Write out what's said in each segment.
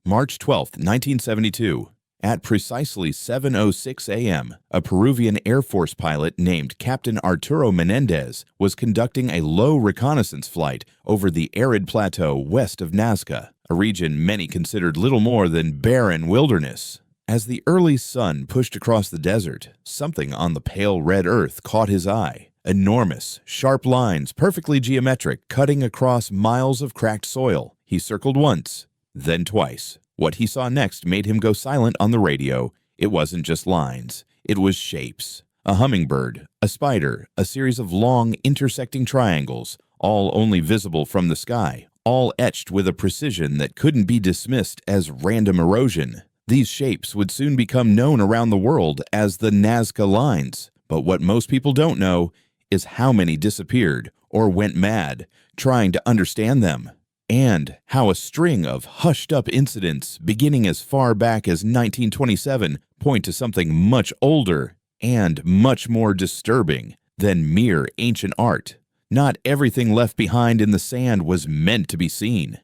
March 12, 1972. At precisely 7:06 a.m., a Peruvian Air Force pilot named Captain Arturo Menendez was conducting a low reconnaissance flight over the arid plateau west of Nazca, a region many considered little more than barren wilderness. As the early sun pushed across the desert, something on the pale red earth caught his eye. Enormous, sharp lines, perfectly geometric, cutting across miles of cracked soil. He circled once, then twice. What he saw next made him go silent on the radio. It wasn't just lines. It was shapes. A hummingbird, a spider, a series of long, intersecting triangles, all only visible from the sky, all etched with a precision that couldn't be dismissed as random erosion. These shapes would soon become known around the world as the Nazca lines. But what most people don't know is how many disappeared or went mad trying to understand them, and how a string of hushed-up incidents beginning as far back as 1927 point to something much older and much more disturbing than mere ancient art. Not everything left behind in the sand was meant to be seen.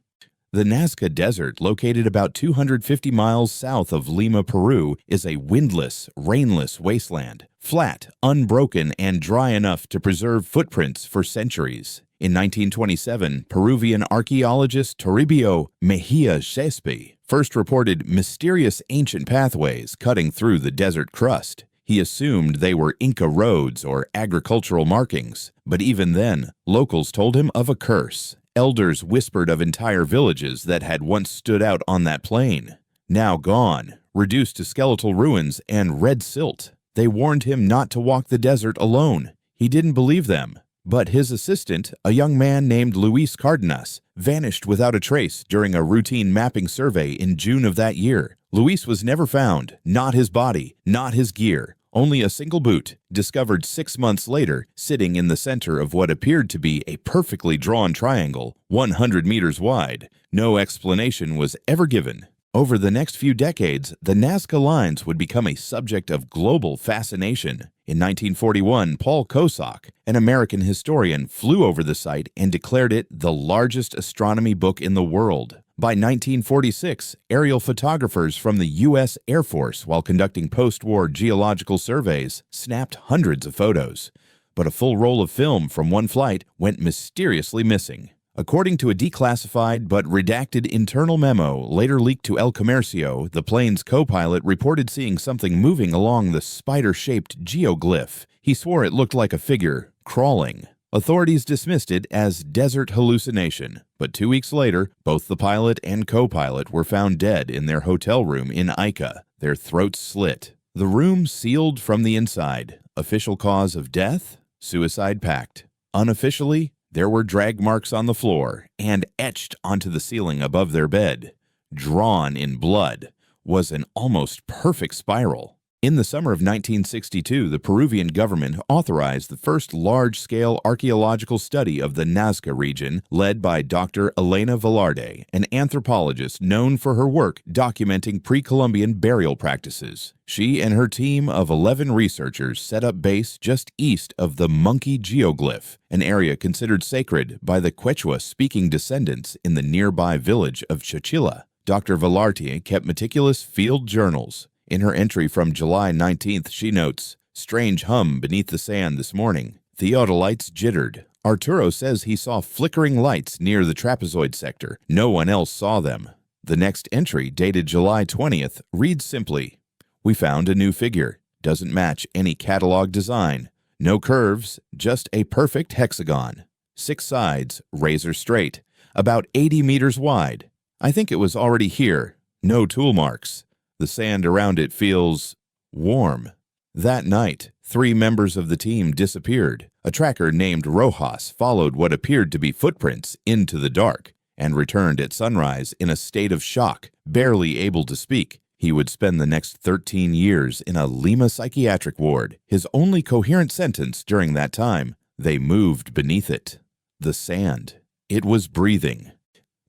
The Nazca Desert, located about 250 miles south of Lima, Peru, is a windless, rainless wasteland, flat, unbroken, and dry enough to preserve footprints for centuries. In 1927, Peruvian archaeologist Toribio Mejia Chespe first reported mysterious ancient pathways cutting through the desert crust. He assumed they were Inca roads or agricultural markings, but even then, locals told him of a curse. Elders whispered of entire villages that had once stood out on that plain, now gone, reduced to skeletal ruins and red silt. They warned him not to walk the desert alone. He didn't believe them. But his assistant, a young man named Luis Cardenas, vanished without a trace during a routine mapping survey in June of that year. Luis was never found, not his body, not his gear, only a single boot, discovered 6 months later, sitting in the center of what appeared to be a perfectly drawn triangle, 100 meters wide. No explanation was ever given. Over the next few decades, the Nazca lines would become a subject of global fascination. In 1941, Paul Kosok, an American historian, flew over the site and declared it the largest astronomy book in the world. By 1946, aerial photographers from the U.S. Air Force, while conducting post-war geological surveys, snapped hundreds of photos. But a full roll of film from one flight went mysteriously missing. According to a declassified but redacted internal memo later leaked to El Comercio, the plane's co-pilot reported seeing something moving along the spider-shaped geoglyph. He swore it looked like a figure crawling. Authorities dismissed it as desert hallucination, but 2 weeks later, both the pilot and co-pilot were found dead in their hotel room in Ica, their throats slit. The room sealed from the inside. Official cause of death? Suicide pact. Unofficially, there were drag marks on the floor, and etched onto the ceiling above their bed, drawn in blood, was an almost perfect spiral. In the summer of 1962, the Peruvian government authorized the first large-scale archaeological study of the Nazca region, led by Dr. Elena Velarde, an anthropologist known for her work documenting pre-Columbian burial practices. She and her team of 11 researchers set up base just east of the Monkey Geoglyph, an area considered sacred by the Quechua-speaking descendants in the nearby village of Chochilla. Dr. Velarde kept meticulous field journals. In her entry from July 19th, she notes, "Strange hum beneath the sand this morning. Theodolites jittered. Arturo says he saw flickering lights near the trapezoid sector. No one else saw them." The next entry, dated July 20th, reads simply, "We found a new figure. Doesn't match any catalog design. No curves, just a perfect hexagon. 6 sides, razor straight, about 80 meters wide. I think it was already here. No tool marks. The sand around it feels warm." That night, 3 members of the team disappeared. A tracker named Rojas followed what appeared to be footprints into the dark and returned at sunrise in a state of shock, barely able to speak. He would spend the next 13 years in a Lima psychiatric ward. His only coherent sentence during that time, "They moved beneath it." The sand. It was breathing.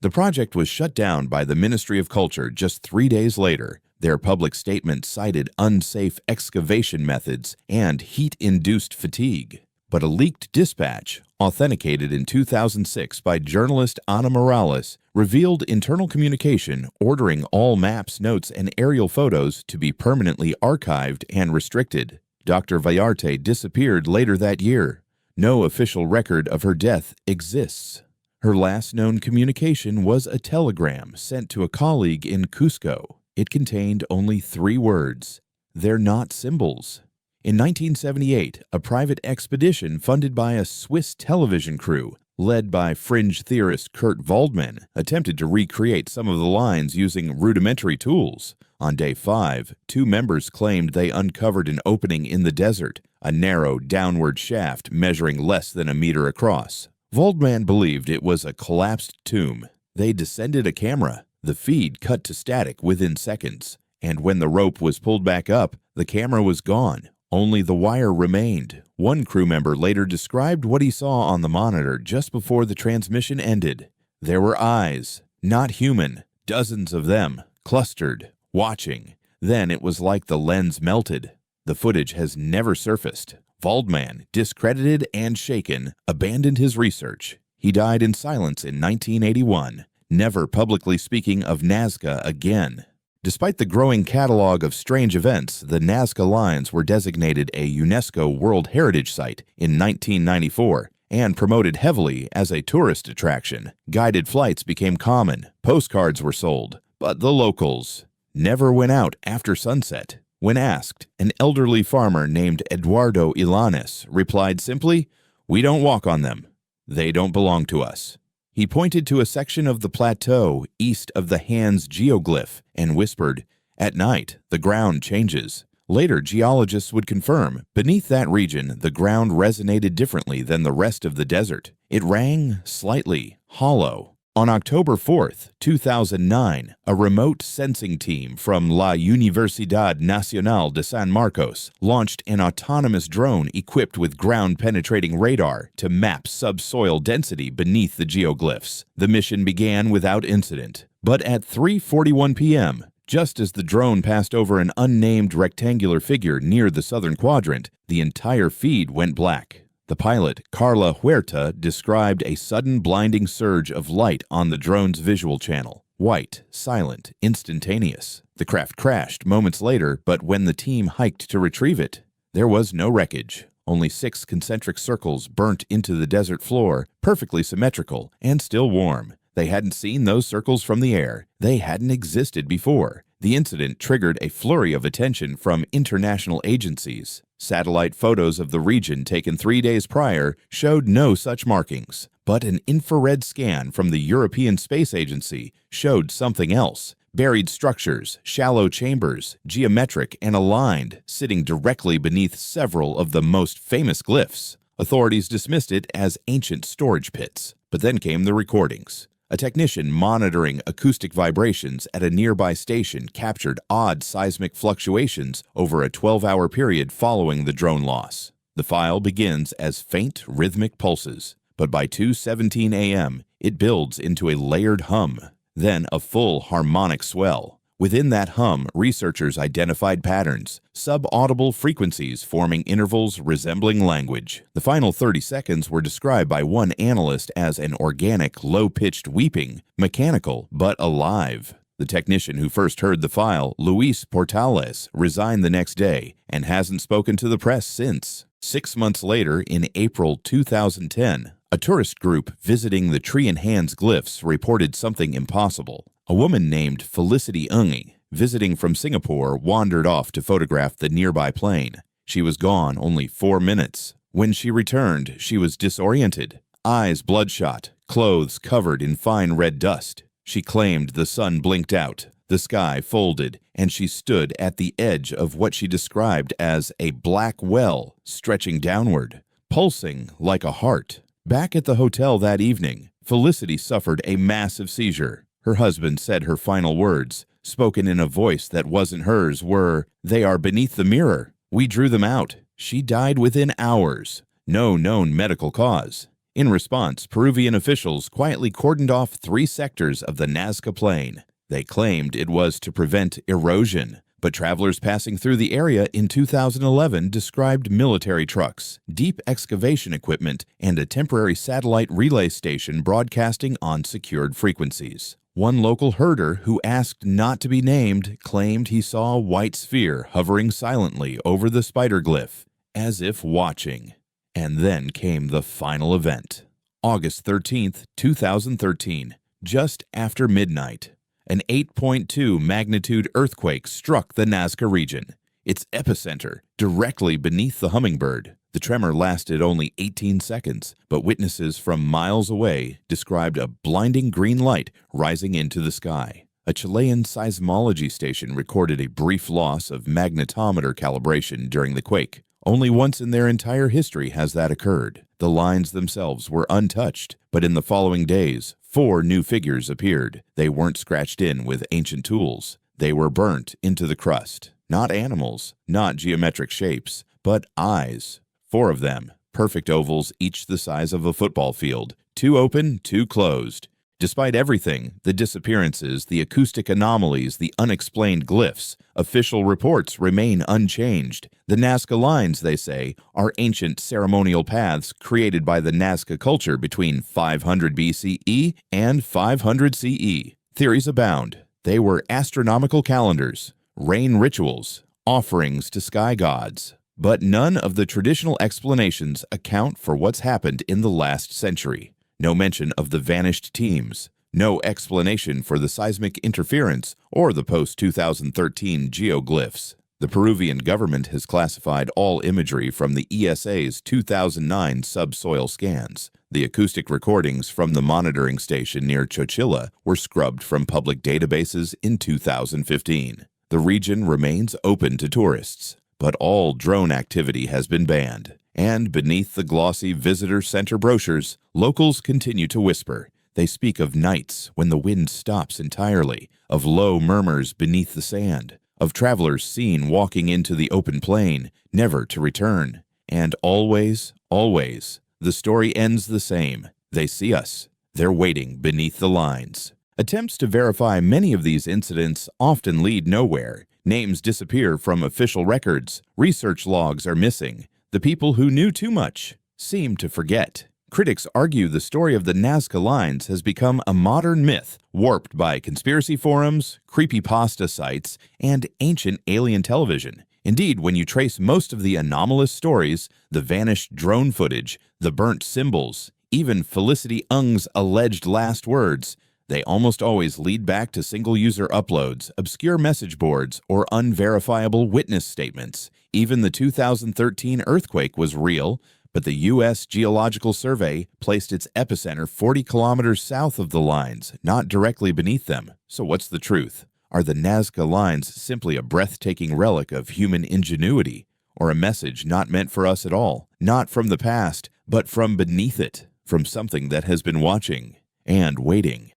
The project was shut down by the Ministry of Culture just 3 days later. Their public statement cited unsafe excavation methods and heat-induced fatigue. But a leaked dispatch, authenticated in 2006 by journalist Ana Morales, revealed internal communication ordering all maps, notes, and aerial photos to be permanently archived and restricted. Dr. Vallarta disappeared later that year. No official record of her death exists. Her last known communication was a telegram sent to a colleague in Cusco. It contained only 3 words: "They're not symbols." In 1978, a private expedition funded by a Swiss television crew, led by fringe theorist Kurt Waldman, attempted to recreate some of the lines using rudimentary tools. On day 5, 2 members claimed they uncovered an opening in the desert, a narrow downward shaft measuring less than a meter across. Waldman believed it was a collapsed tomb. They descended a camera. The feed cut to static within seconds, and when the rope was pulled back up, the camera was gone. Only the wire remained. One crew member later described what he saw on the monitor just before the transmission ended. There were eyes, not human, dozens of them, clustered, watching. Then it was like the lens melted. The footage has never surfaced. Waldman, discredited and shaken, abandoned his research. He died in silence in 1981, never publicly speaking of Nazca again. Despite the growing catalog of strange events, the Nazca Lines were designated a UNESCO World Heritage Site in 1994 and promoted heavily as a tourist attraction. Guided flights became common, postcards were sold, but the locals never went out after sunset. When asked, an elderly farmer named Eduardo Ilanes replied simply, "We don't walk on them. They don't belong to us." He pointed to a section of the plateau east of the Hands geoglyph and whispered, "At night, the ground changes." Later, geologists would confirm, beneath that region, the ground resonated differently than the rest of the desert. It rang slightly hollow. On October 4th, 2009, a remote sensing team from La Universidad Nacional de San Marcos launched an autonomous drone equipped with ground-penetrating radar to map subsoil density beneath the geoglyphs. The mission began without incident, but at 3:41 p.m., just as the drone passed over an unnamed rectangular figure near the southern quadrant, the entire feed went black. The pilot, Carla Huerta, described a sudden blinding surge of light on the drone's visual channel. White, silent, instantaneous. The craft crashed moments later, but when the team hiked to retrieve it, there was no wreckage. Only 6 concentric circles burnt into the desert floor, perfectly symmetrical and still warm. They hadn't seen those circles from the air. They hadn't existed before. The incident triggered a flurry of attention from international agencies. Satellite photos of the region taken 3 days prior showed no such markings, but an infrared scan from the European Space Agency showed something else. Buried structures, shallow chambers, geometric and aligned, sitting directly beneath several of the most famous glyphs. Authorities dismissed it as ancient storage pits, but then came the recordings. A technician monitoring acoustic vibrations at a nearby station captured odd seismic fluctuations over a 12-hour period following the drone loss. The file begins as faint rhythmic pulses, but by 2:17 a.m., it builds into a layered hum, then a full harmonic swell. Within that hum, researchers identified patterns, subaudible frequencies forming intervals resembling language. The final 30 seconds were described by one analyst as an organic, low-pitched weeping, mechanical, but alive. The technician who first heard the file, Luis Portales, resigned the next day and hasn't spoken to the press since. 6 months later, in April 2010, a tourist group visiting the Tree and Hands glyphs reported something impossible. A woman named Felicity Ng, visiting from Singapore, wandered off to photograph the nearby plane. She was gone only 4 minutes. When she returned, she was disoriented, eyes bloodshot, clothes covered in fine red dust. She claimed the sun blinked out, the sky folded, and she stood at the edge of what she described as a black well stretching downward, pulsing like a heart. Back at the hotel that evening, Felicity suffered a massive seizure. Her husband said her final words, spoken in a voice that wasn't hers, were, "They are beneath the mirror. We drew them out." She died within hours. No known medical cause. In response, Peruvian officials quietly cordoned off 3 sectors of the Nazca Plain. They claimed it was to prevent erosion, But travelers passing through the area in 2011 described military trucks, deep excavation equipment, and a temporary satellite relay station broadcasting on secured frequencies. One local herder who asked not to be named claimed he saw a white sphere hovering silently over the spider glyph, as if watching. And then came the final event. August 13, 2013, just after midnight. An 8.2 magnitude earthquake struck the Nazca region, its epicenter directly beneath the hummingbird. The tremor lasted only 18 seconds, but witnesses from miles away described a blinding green light rising into the sky. A Chilean seismology station recorded a brief loss of magnetometer calibration during the quake. Only once in their entire history has that occurred. The lines themselves were untouched, but in the following days, 4 new figures appeared. They weren't scratched in with ancient tools. They were burnt into the crust. Not animals, not geometric shapes, but eyes. 4 of them, perfect ovals, each the size of a football field. 2 open, 2 closed. Despite everything, the disappearances, the acoustic anomalies, the unexplained glyphs, official reports remain unchanged. The Nazca lines, they say, are ancient ceremonial paths created by the Nazca culture between 500 BCE and 500 CE. Theories abound. They were astronomical calendars, rain rituals, offerings to sky gods. But none of the traditional explanations account for what's happened in the last century. No mention of the vanished teams, no explanation for the seismic interference or the post-2013 geoglyphs. The Peruvian government has classified all imagery from the ESA's 2009 subsoil scans. The acoustic recordings from the monitoring station near Chochilla were scrubbed from public databases in 2015. The region remains open to tourists, but all drone activity has been banned. And beneath the glossy visitor center brochures, locals continue to whisper. They speak of nights when the wind stops entirely, of low murmurs beneath the sand, of travelers seen walking into the open plain, never to return. And always, always, the story ends the same. They see us. They're waiting beneath the lines. Attempts to verify many of these incidents often lead nowhere. Names disappear from official records. Research logs are missing. The people who knew too much seem to forget. Critics argue the story of the Nazca lines has become a modern myth, warped by conspiracy forums, creepypasta sites, and ancient alien television. Indeed, when you trace most of the anomalous stories, the vanished drone footage, the burnt symbols, even Felicity Ng's alleged last words, they almost always lead back to single-user uploads, obscure message boards, or unverifiable witness statements. Even the 2013 earthquake was real, but the U.S. Geological Survey placed its epicenter 40 kilometers south of the lines, not directly beneath them. So what's the truth? Are the Nazca lines simply a breathtaking relic of human ingenuity, or a message not meant for us at all? Not from the past, but from beneath it, from something that has been watching and waiting.